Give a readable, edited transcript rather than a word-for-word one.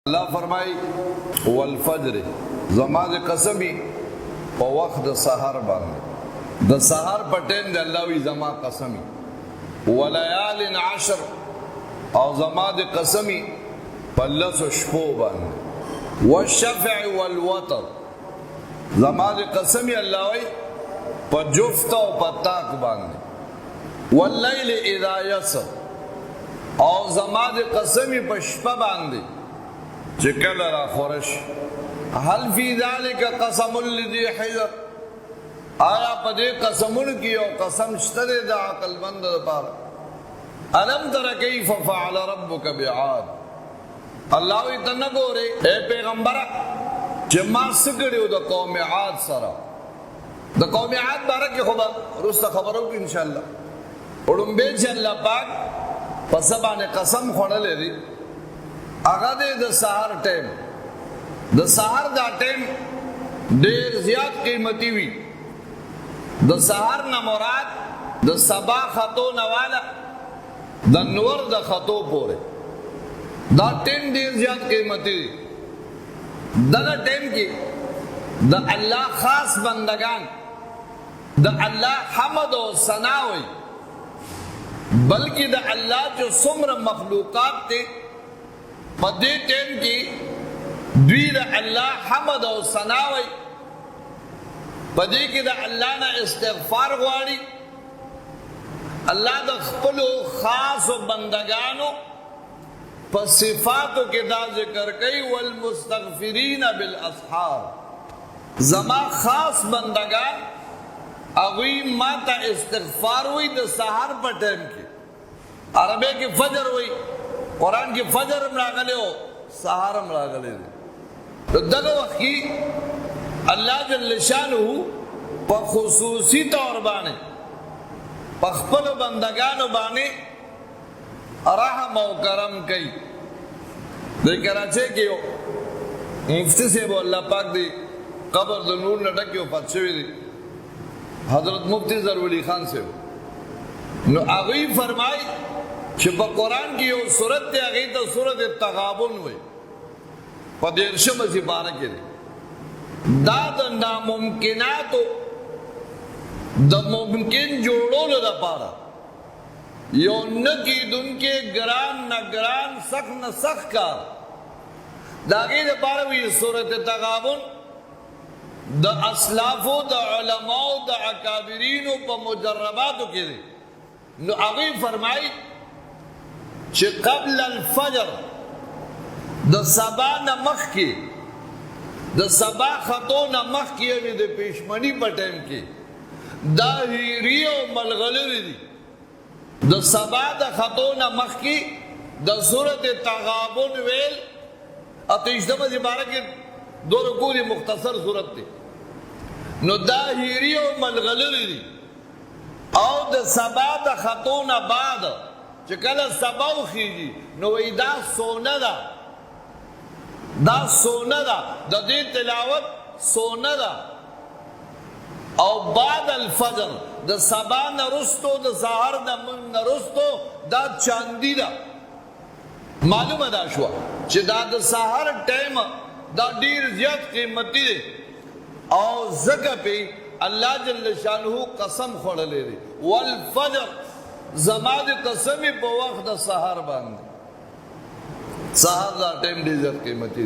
अल्लाह फरमाई वल्फज्र ज़माद कसमी प वक्त सहर बांधे द सहर पटेन दे अल्लाह वी ज़मा कसमी वलयालिन आशर और ज़माद कसमी पल्लस शपो बांधे वशफ़अ वलवतर ज़माद कसमी अल्लाह वी प जुफ्त और पताक बांधे वल्लैल इज़ा यसर और ज़माद कसमी प शपा बांधे चिकल रा खुरश हल फी ज़ालिका क़समुल लिज़ी हिजर आया पदे कसमुल की और कसम शतरे दा अक़लमंद पार अलम तर कैफ़ फ़अल रब्बुका बिआद अल्लाह इतना गोरे ए पैगंबर जमा सकड़ियो द कौम आद सरा द कौम आद बारे के खुदा रुस्ता खबरों की इंशाअल्लाह उड़ुम्बे अल्लाह पाक पसबाने कसम खोड़ले दी आगादे द सहर टाइम द सहर दा टाइम देर ज़्याद कीमती हुई द सहर न मुराद द सबा खतो नवाला द नवर द खतो पोरे दा टाइम देर ज़्याद कीमती हुई द टाइम की द अल्लाह खास बंदगान द अल्लाह हमद और सना हुई बल्कि द अल्लाह जो सुम्र मखलूकात थे पदे टेम की द्वीर अल्लाह हमद और सनावई पदे की द अल्लाह ना इस्तिग़फ़ार गवाड़ी अल्लाह द खपलो खास बंदगानो पर सिफातों के दा जिक्र कई वल मुस्तग़फ़िरीन बिल अस्हार जमा खास बंदगान अगवी माता इस्तिग़फ़ार हुई द सहर पर टाइम की अरबे की फजर हुई कुरान की फजर मरागले हो सहारा मरागले तो दगो वक़ी अल्लाह जल्ल शानुहु प खुसूसी तौर बाने पखपल बंदगान बाने रहम और करम कई दे कराचे के हो मुफ्ती से वो अल्लाह पाक दी कब्र द नूर न ढके हो पछवी दी हजरत मुफ्ती ज़रवली खान से हो नो आगई फरमाई शिप कुरान की वो सूरत आ गई तो सूरत तगाबुन हुई पदेरशम से बारह के दाद नामुमकिनात द मुमकिन जोड़ो न पारा यो न की दुनके ग्रान न ग्रान सख न सख का दागे द पारा हुई सूरत तगाबुन द असलाफो द उलमाओ द अकाबिरीनो प मुजर्रबात के नो आगे फरमाई चे कबल अल-फजर द सबा नमख की द सबा खतो नमख की अभी द पेशमनी पर टाइम की द हीरियो मलगलरी दी द सबा द खतो नमख की द सूरत तगाबुन वेल अतीशदम जिबारा के दो रुकूली मुख्तसर सूरत थी नो द हीरियो मलगलरी दी और द सबा द खतो नबाद चकल सबौ खीजी नो इदा सोनदा दा सोनदा द दे तिलावत सोनदा और बाद अल-फजर द सबा नरुस्तो द सहर नरुस्तो दा चांदी दा मालूम अदा शुआ चे दा द सहर टाइम दा डीर ज़्याद कीमती दे और जगह पे अल्लाह जल्ल शानुहु कसम खोड़ ले दे वल फजर ज़माद कसमी प वक्त सहर बांधे सहर दा टाइम डी ज़्याद कीमती